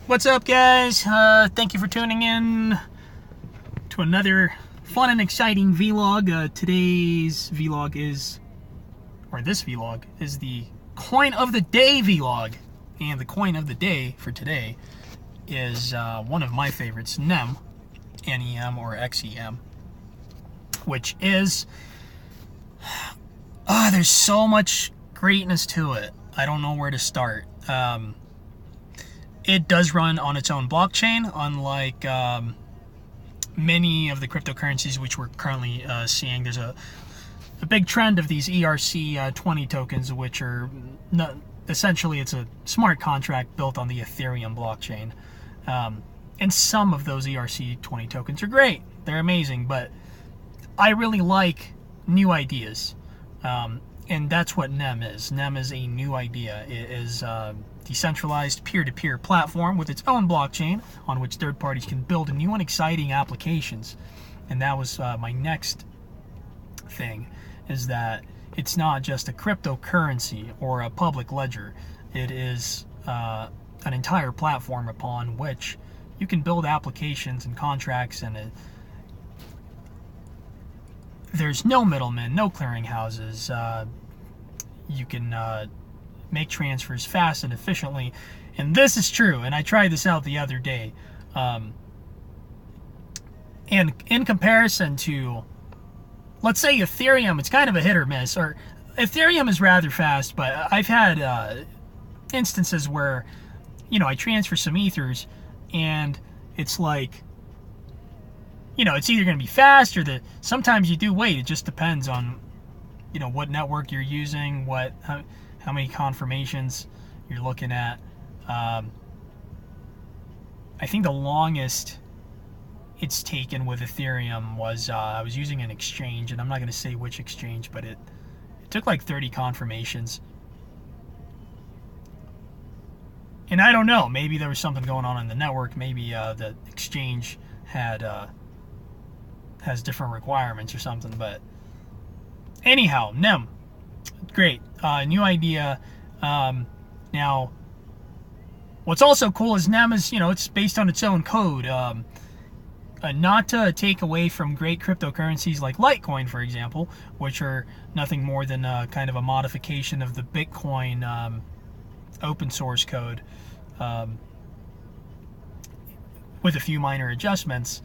What's up, guys? Thank you for tuning in to another fun and exciting vlog. Today's vlog is, or this vlog is the coin of the day vlog. And the coin of the day for today is one of my favorites, NEM, N-E-M or XEM, which is, there's so much greatness to it. I don't know where to start. It does run on its own blockchain, unlike many of the cryptocurrencies which we're currently seeing. There's a big trend of these ERC20 tokens, which are essentially it's a smart contract built on the Ethereum blockchain. And some of those ERC20 tokens are great. They're amazing, but I really like new ideas. And that's what NEM is. NEM is a new idea. It is decentralized peer-to-peer platform with its own blockchain on which third parties can build new and exciting applications. And that was my next thing, is that it's not just a cryptocurrency or a public ledger. It is an entire platform upon which you can build applications and contracts, and there's no middlemen, no clearinghouses. You can make transfers fast and efficiently, and this is true. And I tried this out the other day, and in comparison to, let's say, Ethereum, it's kind of a hit or miss. Or Ethereum is rather fast, but I've had instances where, I transfer some ethers, and it's like, it's either going to be fast or sometimes you do wait. It just depends on, what network you're using, how many confirmations you're looking at. I think the longest it's taken with Ethereum was I was using an exchange, and I'm not going to say which exchange, but it took like 30 confirmations. And I don't know, maybe there was something going on in the network. Maybe the exchange has different requirements or something. But anyhow, NEM, great, new idea. Now, what's also cool is NEM is, it's based on its own code. Not to take away from great cryptocurrencies like Litecoin, for example, which are nothing more than kind of a modification of the Bitcoin open source code, with a few minor adjustments.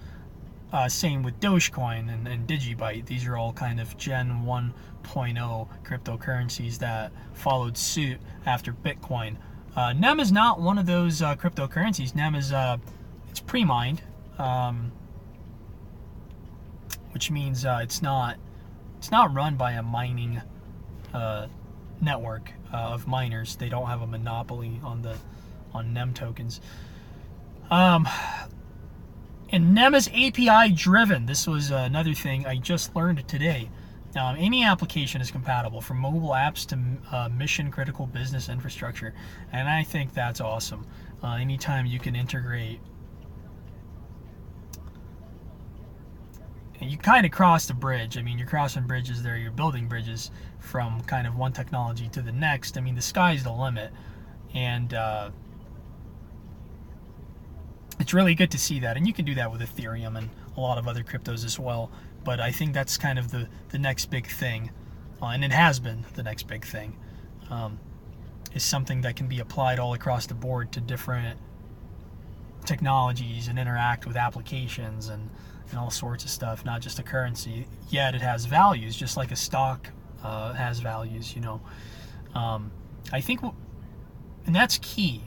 Same with Dogecoin and Digibyte. These are all kind of Gen 1.0 cryptocurrencies that followed suit after Bitcoin. NEM is not one of those cryptocurrencies. NEM is it's pre-mined, which means it's not run by a mining network of miners. They don't have a monopoly on NEM tokens. And NEM is API driven. This was another thing I just learned today. Any application is compatible, from mobile apps to mission critical business infrastructure, and I think that's awesome. Anytime you can integrate, and you kind of cross the bridge. I mean, you're crossing bridges there. You're building bridges from kind of one technology to the next. I mean, the sky's the limit, and it's really good to see that. And you can do that with Ethereum and a lot of other cryptos as well. But I think that's kind of the next big thing, and it has been the next big thing, is something that can be applied all across the board to different technologies and interact with applications and all sorts of stuff, not just a currency. Yet it has values, just like a stock has values, I think, and that's key.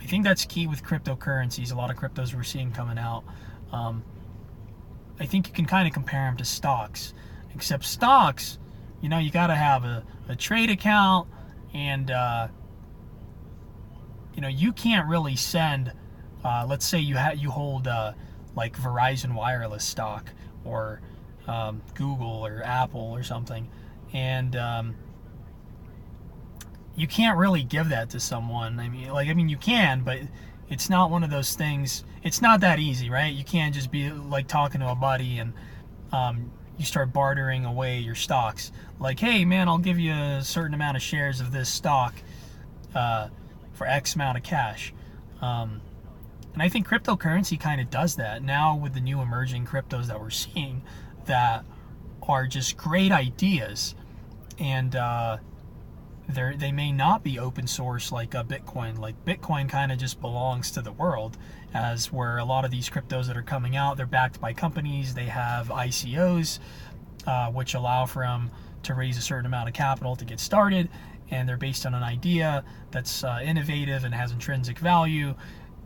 I think that's key with cryptocurrencies. A lot of cryptos we're seeing coming out. I think you can kind of compare them to stocks, except stocks, you got to have a trade account, and you can't really send. Let's say you hold like Verizon Wireless stock, or Google or Apple or something, and you can't really give that to someone. I mean, you can, but it's not one of those things. It's not that easy, right? You can't just be like talking to a buddy and you start bartering away your stocks. Like, hey, man, I'll give you a certain amount of shares of this stock for X amount of cash. And I think cryptocurrency kind of does that now with the new emerging cryptos that we're seeing that are just great ideas. And they may not be open source like Bitcoin. Like Bitcoin kind of just belongs to the world, as where a lot of these cryptos that are coming out, they're backed by companies. They have ICOs, which allow for them to raise a certain amount of capital to get started. And they're based on an idea that's innovative and has intrinsic value.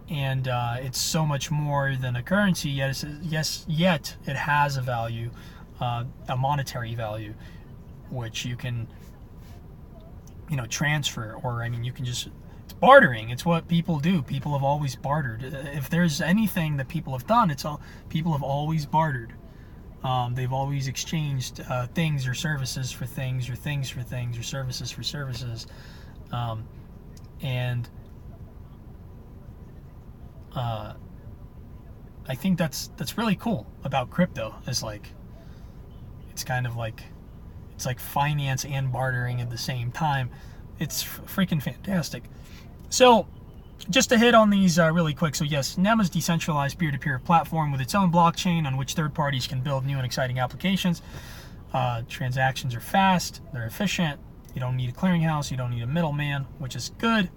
And it's so much more than a currency, yet it has a value, a monetary value, which you can, transfer, or you can just, it's bartering. It's what people do. People have always bartered. If there's anything that people have done, people have always bartered. They've always exchanged things or services for things, or things for things, or services for services. And I think that's really cool about crypto. Is it's kind of it's like finance and bartering at the same time. It's freaking fantastic. So just to hit on these really quick. So yes, NEM is a decentralized peer-to-peer platform with its own blockchain on which third parties can build new and exciting applications. Transactions are fast, they're efficient. You don't need a clearinghouse, you don't need a middleman, which is good.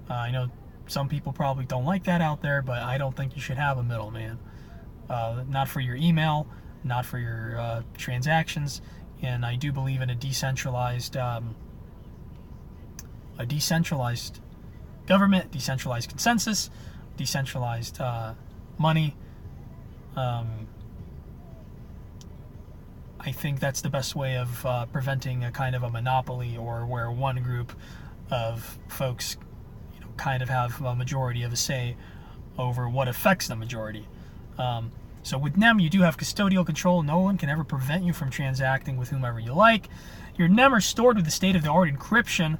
I know some people probably don't like that out there, but I don't think you should have a middleman. Not for your email, not for your transactions. And I do believe in a decentralized government, decentralized consensus, decentralized money. I think that's the best way of preventing a kind of a monopoly, or where one group of folks kind of have a majority of a say over what affects the majority. So with NEM, you do have custodial control. No one can ever prevent you from transacting with whomever you like. Your NEM are stored with the state-of-the-art encryption,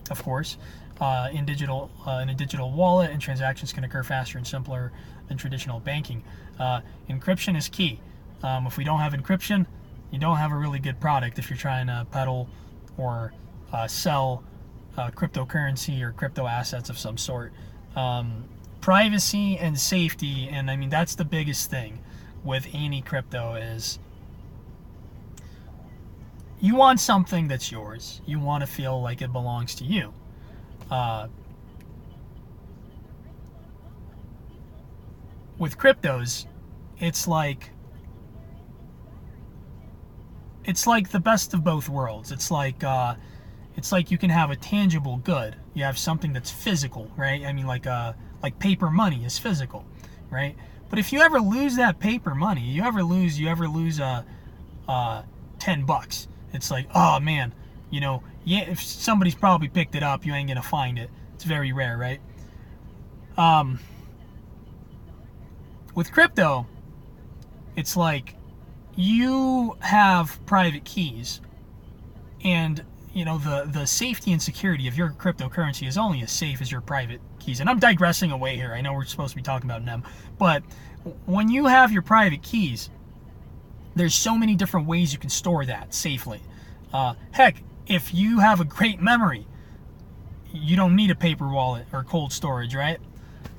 of course, in a digital wallet, and transactions can occur faster and simpler than traditional banking. Encryption is key. If we don't have encryption, you don't have a really good product if you're trying to peddle or sell cryptocurrency or crypto assets of some sort. Privacy and safety, and that's the biggest thing with any crypto, is you want something that's yours. You want to feel like it belongs to you. With cryptos, it's like the best of both worlds. It's like you can have a tangible good. You have something that's physical, right? Like paper money is physical, right? But if you ever lose that paper money, you ever lose $10, it's like, oh man, if somebody's probably picked it up, you ain't gonna find it. It's very rare, right? With crypto, it's like you have private keys, and the safety and security of your cryptocurrency is only as safe as your private keys. And I'm digressing away here. I know we're supposed to be talking about NEM, but when you have your private keys, there's so many different ways you can store that safely. Heck, if you have a great memory, you don't need a paper wallet or cold storage, right?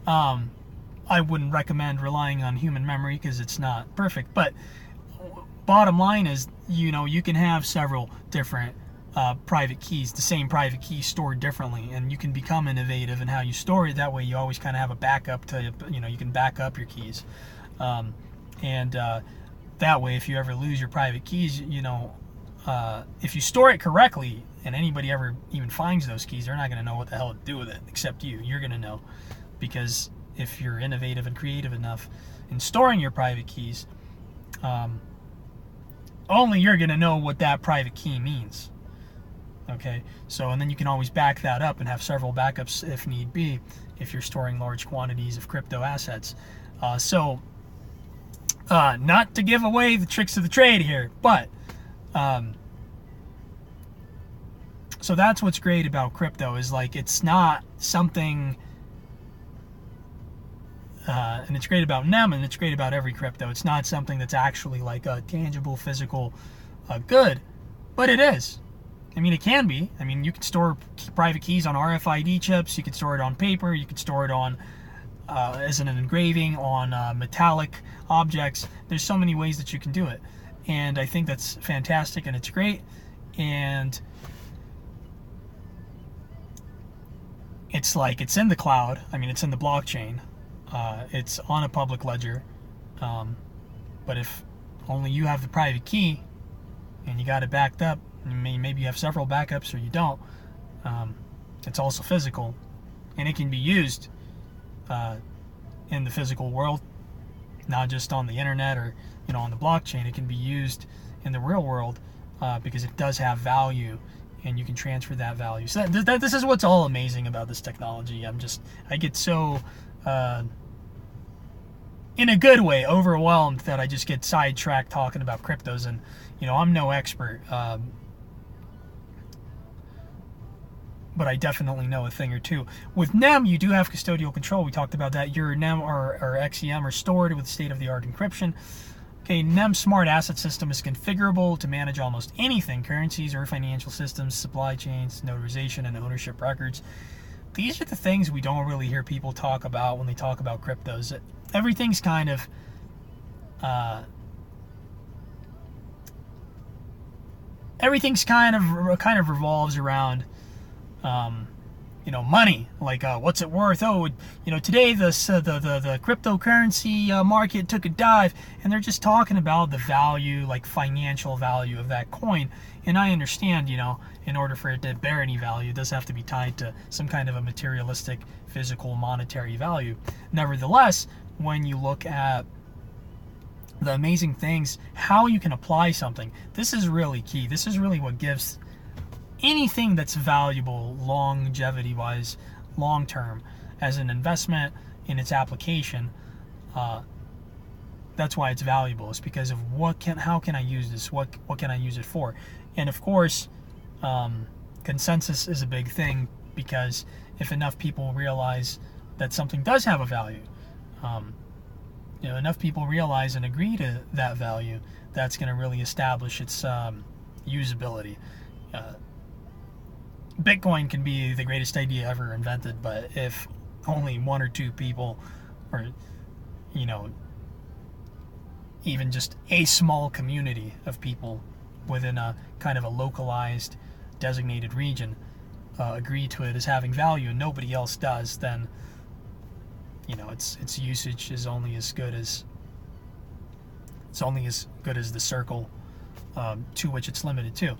I wouldn't recommend relying on human memory because it's not perfect. But bottom line is, you can have several different private keys, the same private key stored differently, and you can become innovative in how you store it. That way you always kind of have a backup to, you can back up your keys. That way, if you ever lose your private keys, if you store it correctly and anybody ever even finds those keys, they're not going to know what the hell to do with it except you. You're going to know, because if you're innovative and creative enough in storing your private keys, only you're going to know what that private key means. Okay, so, and then you can always back that up and have several backups if need be, if you're storing large quantities of crypto assets. Not to give away the tricks of the trade here, but so that's what's great about crypto, is it's not something, and it's great about NEM, and it's great about every crypto. It's not something that's actually like a tangible physical good, but it is. It can be. You can store private keys on RFID chips. You can store it on paper. You can store it on as an engraving on metallic objects. There's so many ways that you can do it, and I think that's fantastic and it's great. And it's like, it's in the cloud. I mean, it's in the blockchain. It's on a public ledger. But if only you have the private key and you got it backed up, maybe you have several backups or you don't, it's also physical, and it can be used in the physical world, not just on the internet or on the blockchain. It can be used in the real world because it does have value, and you can transfer that value. So this is what's all amazing about this technology. I get so in a good way overwhelmed that I just get sidetracked talking about cryptos, and I'm no expert, but I definitely know a thing or two. With NEM, you do have custodial control. We talked about that. Your NEM or XEM are stored with state-of-the-art encryption. Okay, NEM Smart Asset System is configurable to manage almost anything: currencies or financial systems, supply chains, notarization, and ownership records. These are the things we don't really hear people talk about when they talk about cryptos. Everything's kind of revolves around money. Like, what's it worth? Oh, today the cryptocurrency market took a dive, and they're just talking about the value, like financial value of that coin. And I understand, in order for it to bear any value, it does have to be tied to some kind of a materialistic, physical, monetary value. Nevertheless, when you look at the amazing things, how you can apply something, this is really key. This is really what gives anything that's valuable, longevity-wise, long-term, as an investment in its application. That's why it's valuable. It's because of how can I use this? What can I use it for? And of course, consensus is a big thing, because if enough people realize that something does have a value, enough people realize and agree to that value, that's going to really establish its usability. Bitcoin can be the greatest idea ever invented, but if only one or two people, or even just a small community of people within a kind of a localized, designated region agree to it as having value, and nobody else does, then its usage is only as good as the circle to which it's limited to.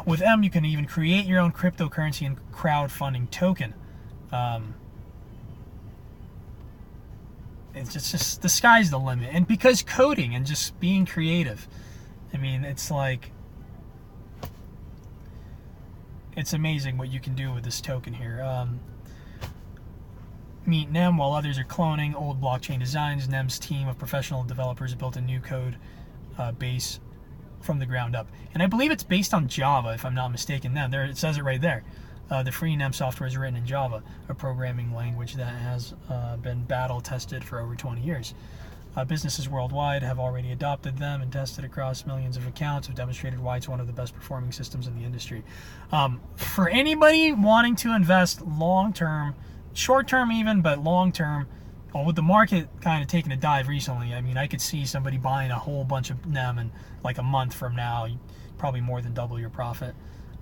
With M, you can even create your own cryptocurrency and crowdfunding token. It's just the sky's the limit. And because coding and just being creative, I mean, it's like, it's amazing what you can do with this token here. Meet NEM. While others are cloning old blockchain designs, NEM's team of professional developers built a new code base from the ground up. And I believe it's based on Java, if I'm not mistaken. There, it says it right there. The free NEM software is written in Java, a programming language that has been battle tested for over 20 years. Businesses worldwide have already adopted them and tested across millions of accounts, have demonstrated why it's one of the best performing systems in the industry. For anybody wanting to invest long-term, short-term even, but long-term, with the market kind of taking a dive recently, I mean, I could see somebody buying a whole bunch of NEM, and like a month from now, you probably more than double your profit.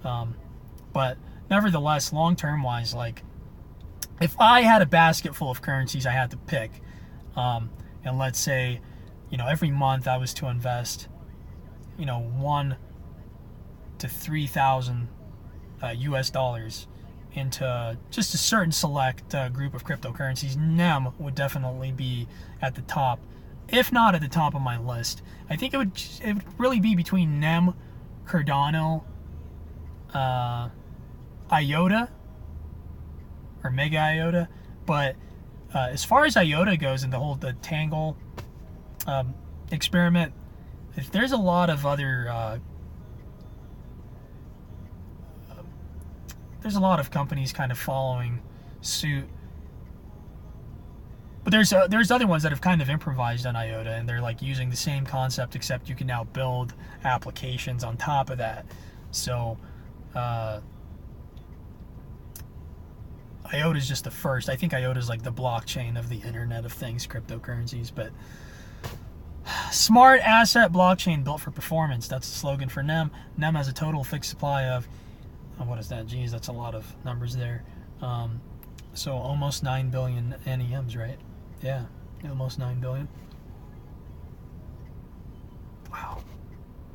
But nevertheless, long-term wise, like, if I had a basket full of currencies I had to pick, and let's say, every month I was to invest, $1,000 to $3,000 US dollars into just a certain select group of cryptocurrencies, NEM would definitely be at the top, if not at the top of my list. I think it would really be between NEM, Cardano, IOTA, or Mega IOTA. But as far as IOTA goes, and the Tangle experiment, there's a lot of other there's a lot of companies kind of following suit, but there's other ones that have kind of improvised on IOTA, and they're like using the same concept, except you can now build applications on top of that. So IOTA is just the first. I think IOTA is like the blockchain of the Internet of Things, cryptocurrencies. But smart asset blockchain built for performance. That's the slogan for NEM. NEM has a total fixed supply of, what is that? Geez, that's a lot of numbers there. So almost 9 billion NEMs, right? Yeah, almost 9 billion. Wow.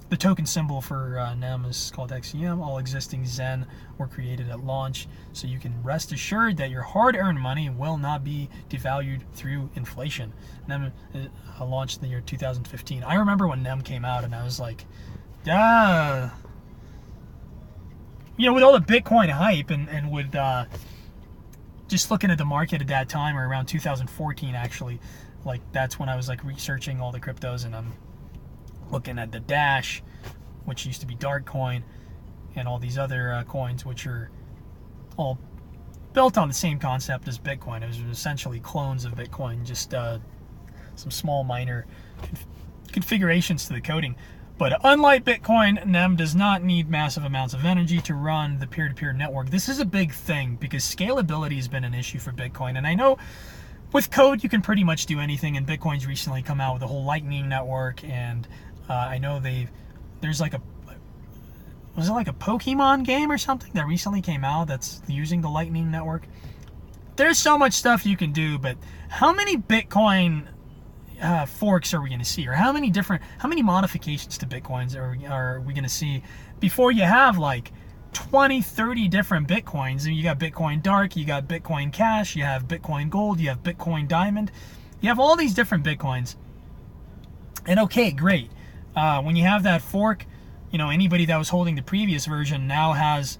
The token symbol for NEM is called XEM. All existing Zen were created at launch, so you can rest assured that your hard-earned money will not be devalued through inflation. NEM launched in the year 2015. I remember when NEM came out, and I was like, yeah. You know, with all the Bitcoin hype and with just looking at the market at that time, or around 2014 actually, like that's when I was like researching all the cryptos, and I'm looking at the Dash, which used to be Darkcoin, and all these other coins, which are all built on the same concept as Bitcoin. It was essentially clones of Bitcoin, just some small minor configurations to the coding. But unlike Bitcoin, NEM does not need massive amounts of energy to run the peer-to-peer network. This is a big thing because scalability has been an issue for Bitcoin. And I know with code you can pretty much do anything, and Bitcoin's recently come out with a whole Lightning network, and I know there's like was it like a Pokemon game or something that recently came out that's using the Lightning network? There's so much stuff you can do, but how many Bitcoin forks are we going to see, or how many modifications to Bitcoins are we going to see before you have like 20, 30 different Bitcoins? And you got Bitcoin Dark, you got Bitcoin Cash, you have Bitcoin Gold, you have Bitcoin Diamond, you have all these different Bitcoins. And okay, great. When you have that fork, you know, anybody that was holding the previous version now has,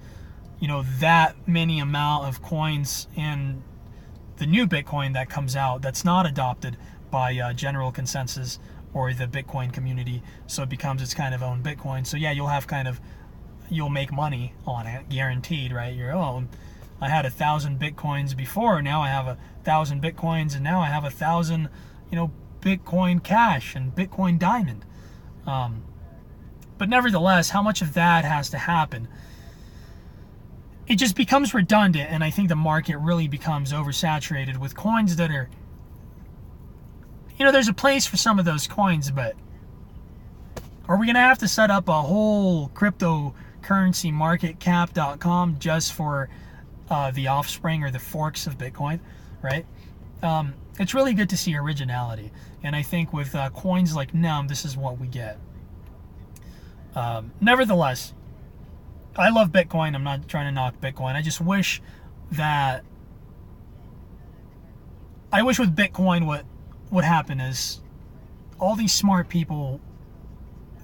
you know, that many amount of coins in the new Bitcoin that comes out that's not adopted by general consensus or the Bitcoin community, so it becomes its kind of own Bitcoin. So yeah, you'll make money on it, guaranteed, right? I had 1,000 Bitcoins before, now I have 1,000 Bitcoins, and now I have 1,000, you know, Bitcoin Cash and Bitcoin Diamond. But nevertheless, how much of that has to happen? It just becomes redundant, and I think the market really becomes oversaturated with coins that are, you know, there's a place for some of those coins, but are we going to have to set up a whole cryptocurrencymarketcap.com just for the offspring or the forks of Bitcoin, right? It's really good to see originality, and I think with coins like NEM, this is what we get. Nevertheless, I love Bitcoin. I'm not trying to knock Bitcoin. I just wish with Bitcoin what happened is all these smart people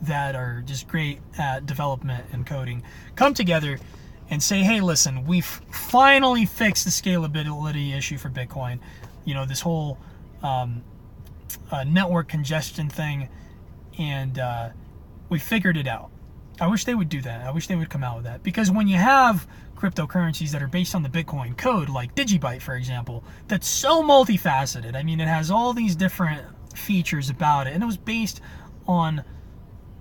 that are just great at development and coding come together and say, hey, listen, we've finally fixed the scalability issue for Bitcoin. You know, this whole network congestion thing, and we figured it out. I wish they would do that. I wish they would come out with that. Because when you have cryptocurrencies that are based on the Bitcoin code, like Digibyte, for example, that's so multifaceted. I mean, it has all these different features about it, and it was based on,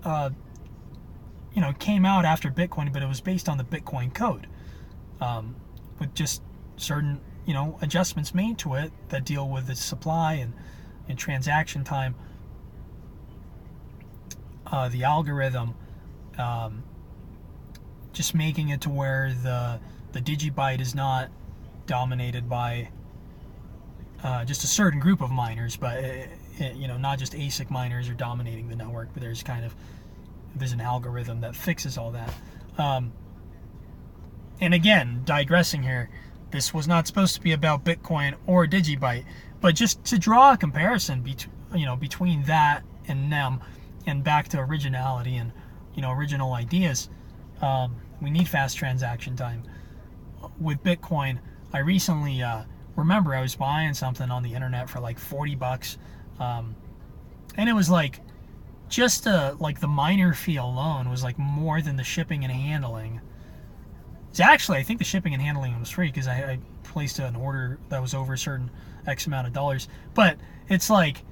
you know, it came out after Bitcoin, but it was based on the Bitcoin code, with just certain, you know, adjustments made to it that deal with the supply and transaction time, the algorithm, just making it to where the Digibyte is not dominated by just a certain group of miners, but you know, not just ASIC miners are dominating the network, but there's an algorithm that fixes all that. And again, digressing here, this was not supposed to be about Bitcoin or Digibyte, but just to draw a comparison between that and NEM, and back to originality and, you know, original ideas. We need fast transaction time. With Bitcoin, I recently remember I was buying something on the internet for like $40, and it was like just like the miner fee alone was like more than the shipping and handling. It's actually, I think the shipping and handling was free because I placed an order that was over a certain X amount of dollars. But it's like,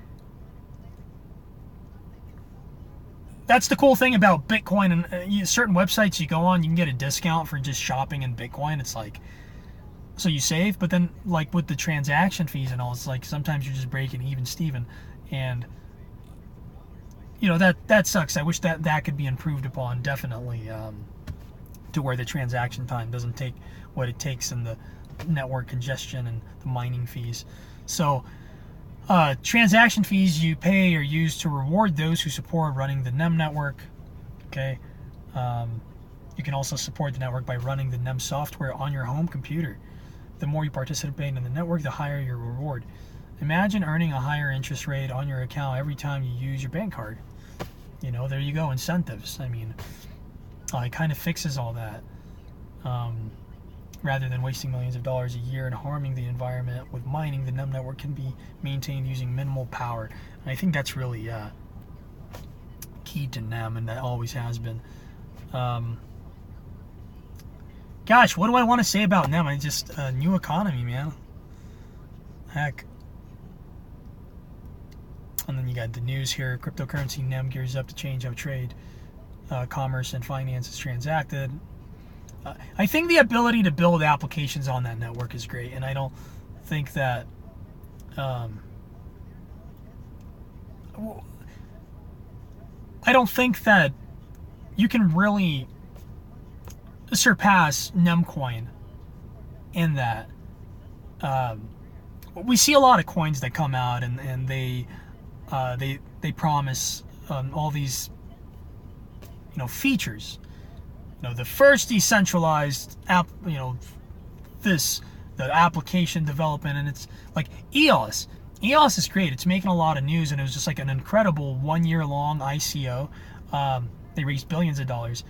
that's the cool thing about Bitcoin. And certain websites you go on, you can get a discount for just shopping in Bitcoin. It's like, so you save, but then like with the transaction fees and all, it's like sometimes you're just breaking even Steven, and you know that sucks. I wish that could be improved upon, definitely, to where the transaction time doesn't take what it takes in the network congestion and the mining fees. So transaction fees you pay are used to reward those who support running the NEM network. Okay. You can also support the network by running the NEM software on your home computer. The more you participate in the network, the higher your reward. Imagine earning a higher interest rate on your account every time you use your bank card. You know, there you go, incentives. I mean, it kind of fixes all that. Rather than wasting millions of dollars a year and harming the environment with mining, the NEM network can be maintained using minimal power. And I think that's really key to NEM, and that always has been. Gosh, what do I want to say about NEM? I just, new economy, man. Heck. And then you got the news here. Cryptocurrency NEM gears up to change how trade, commerce, and finance is transacted. I think the ability to build applications on that network is great, and I don't think that you can really surpass NEMcoin in that. We see a lot of coins that come out and they promise all these, you know, features. You know, the first decentralized app, you know, the application development, and it's like EOS. EOS is great. It's making a lot of news, and it was just like an incredible 1 year long ICO. They raised billions of dollars.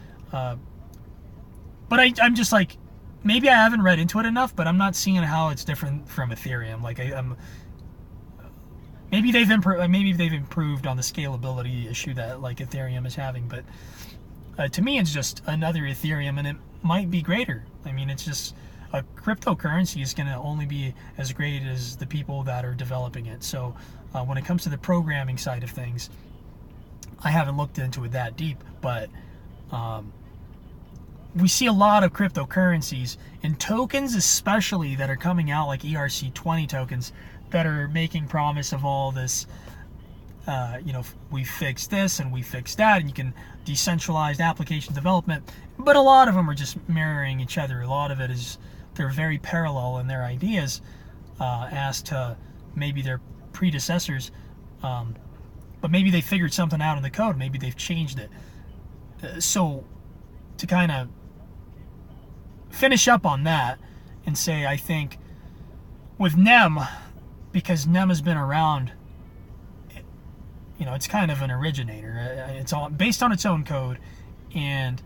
But I'm just like, maybe I haven't read into it enough, but I'm not seeing how it's different from Ethereum. Like maybe they've improved on the scalability issue that like Ethereum is having, but to me it's just another Ethereum, and it might be greater. I mean, it's just a cryptocurrency is going to only be as great as the people that are developing it. So when it comes to the programming side of things, I haven't looked into it that deep, but we see a lot of cryptocurrencies and tokens especially that are coming out, like ERC20 tokens, that are making promise of all this, you know, we fixed this and we fixed that, and you can decentralized application development. But a lot of them are just mirroring each other. A lot of it is they're very parallel in their ideas as to maybe their predecessors, but maybe they figured something out in the code. Maybe they've changed it. So to kind of finish up on that and say, I think with NEM, because NEM has been around, you know, it's kind of an originator. It's all based on its own code, and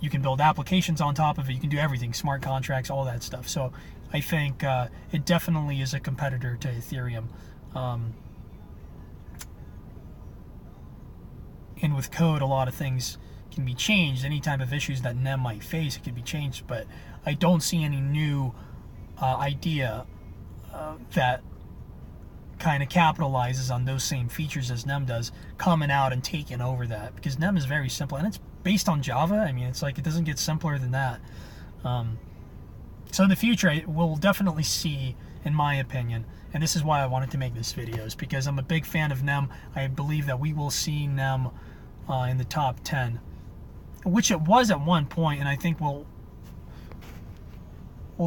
you can build applications on top of it. You can do everything, smart contracts, all that stuff. So I think it definitely is a competitor to Ethereum. And with code, a lot of things can be changed. Any type of issues that NEM might face, it can be changed. But I don't see any new idea that kind of capitalizes on those same features as NEM does coming out and taking over that, because NEM is very simple and it's based on Java. I mean, it's like it doesn't get simpler than that. So in the future, we'll definitely see, in my opinion, and this is why I wanted to make this video, is because I'm a big fan of NEM. I believe that we will see NEM in the top 10, which it was at one point, and I think we'll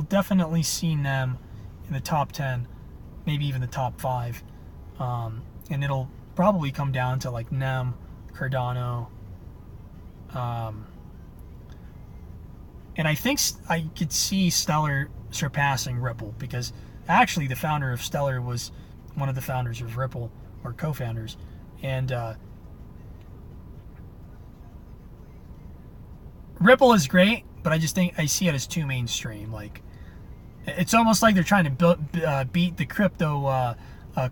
definitely see NEM in the top 10, maybe even the top 5, and it'll probably come down to like NEM, Cardano, and I think I could see Stellar surpassing Ripple, because actually the founder of Stellar was one of the founders of Ripple, or co-founders, and Ripple is great, but I just think I see it as too mainstream. Like, it's almost like they're trying to beat the crypto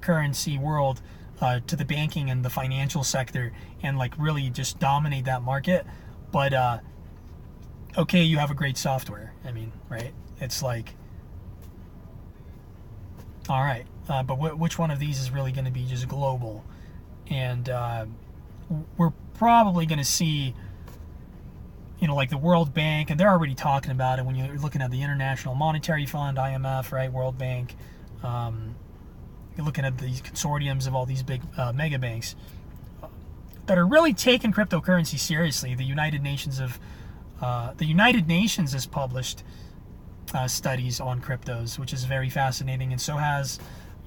currency world to the banking and the financial sector, and like really just dominate that market. But okay, you have a great software. I mean, right? It's like, all right, but which one of these is really going to be just global? And we're probably going to see you know, like the World Bank, and they're already talking about it when you're looking at the International Monetary Fund, IMF, right, World Bank. You're looking at these consortiums of all these big mega banks that are really taking cryptocurrency seriously. The United Nations has published studies on cryptos, which is very fascinating, and so has,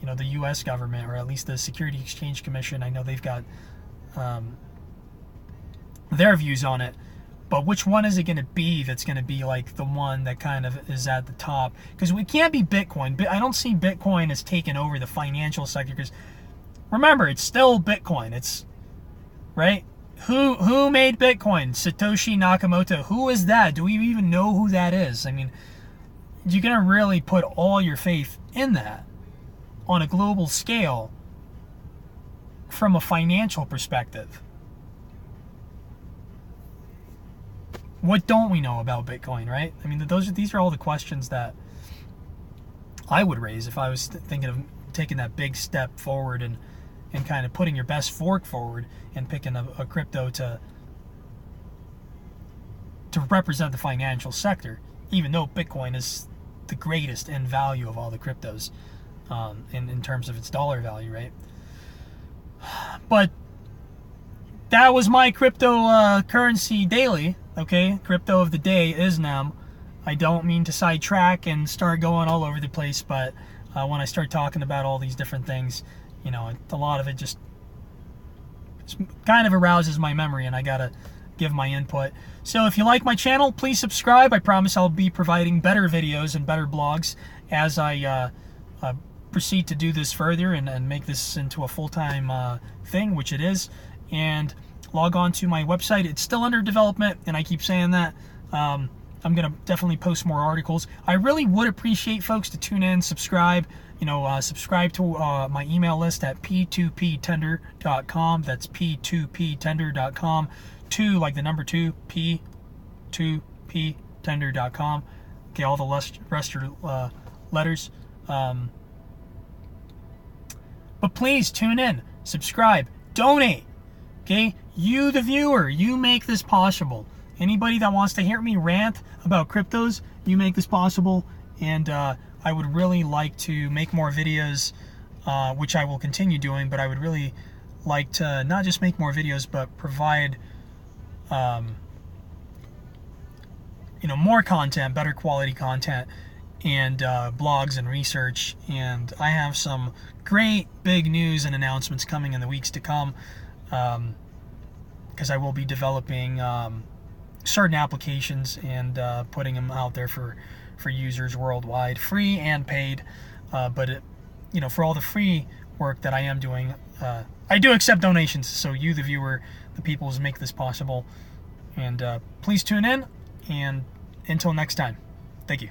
you know, the U.S. government, or at least the Security Exchange Commission. I know they've got their views on it. But which one is it going to be that's going to be like the one that kind of is at the top? Because we can't be Bitcoin. I don't see Bitcoin as taking over the financial sector, because remember, it's still Bitcoin. It's right. Who made Bitcoin? Satoshi Nakamoto. Who is that? Do we even know who that is? I mean, you're going to really put all your faith in that on a global scale from a financial perspective. What don't we know about Bitcoin, right? I mean, these are all the questions that I would raise if I was thinking of taking that big step forward and kind of putting your best fork forward and picking a crypto to represent the financial sector, even though Bitcoin is the greatest in value of all the cryptos in terms of its dollar value, right? But that was my cryptocurrency daily. Okay, crypto of the day is NEM. I don't mean to sidetrack and start going all over the place, but when I start talking about all these different things, you know, a lot of it just kind of arouses my memory, and I gotta give my input. So if you like my channel, please subscribe. I promise I'll be providing better videos and better blogs as I proceed to do this further and make this into a full-time thing, which it is. And log on to my website. It's still under development, and I keep saying that. I'm going to definitely post more articles. I really would appreciate folks to tune in, subscribe, you know, subscribe to my email list at p2ptender.com. That's p2ptender.com. 2 like the number 2, p2ptender.com. Okay, all the rest are letters. But please tune in, subscribe, donate. Okay, you the viewer, you make this possible. Anybody that wants to hear me rant about cryptos, you make this possible. And I would really like to make more videos, which I will continue doing, but I would really like to not just make more videos, but provide you know, more content, better quality content, and blogs and research. And I have some great big news and announcements coming in the weeks to come, because I will be developing certain applications and putting them out there for users worldwide, free and paid. But you know, for all the free work that I am doing, I do accept donations. So you, the viewer, the people who make this possible. And please tune in. And until next time, thank you.